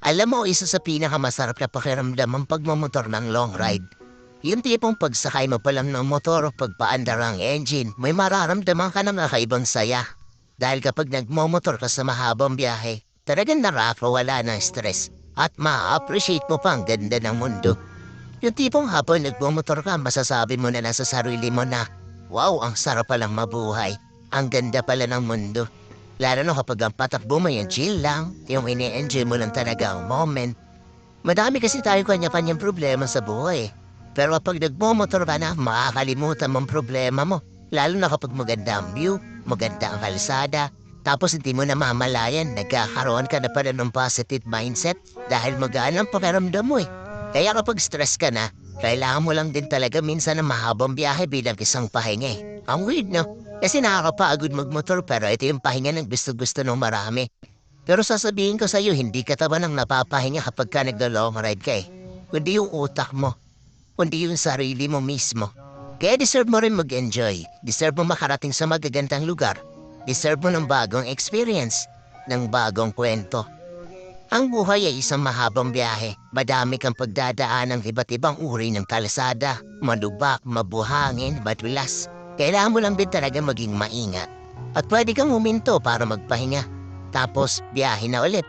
Alam mo, isa sa pinakamasarap na pakiramdam ang pagmamotor ng long ride. Yung tipong pagsakay mo pa lang ng motor o pagpaandar ang engine, may mararamdaman ka ng kakaibang saya. Dahil kapag nagmomotor ka sa mahabang biyahe, talagang nakakawala ng stress at ma-appreciate mo pa ang ganda ng mundo. Yung tipong habang nagmomotor ka, masasabi mo na nasa sarili mo na, wow, ang sarap palang mabuhay. Ang ganda pala ng mundo. Lalo na kapag ang patakbo mo yung chill lang, yung ini-enjoy mo lang talaga ang moment. Madami kasi tayo kanya-kanyang problema sa buhay. Pero kapag nagmomotor ka na, makakalimutan mong problema mo. Lalo na kapag maganda ang view, maganda ang kalsada, tapos hindi mo na mamalayan, nagkakaroon ka na pala ng positive mindset dahil magaan ang pakiramdam mo eh. Kaya kapag stress ka na, kailangan mo lang din talaga minsan ng mahabang biyahe bilang isang pahinga eh. Ang weird no? Kasi nakakapagod magmotor pero ito yung pahinga ng gusto-gusto ng marami. Pero sasabihin ko sa'yo, hindi ka taba ng napapahinga kapag ka nagda-long ride ka eh. Kundi yung utak mo, kundi yung sarili mo mismo. Kaya deserve mo rin mag-enjoy. Deserve mo makarating sa magagandang lugar. Deserve mo ng bagong experience, ng bagong kwento. Ang buhay ay isang mahabang biyahe. Madami kang pagdadaan ng iba't ibang uri ng kalsada. Malubak, mabuhangin, matulas. Kailangan mo lang din talaga maging maingat. At pwede kang huminto para magpahinga. Tapos, biyahe na ulit.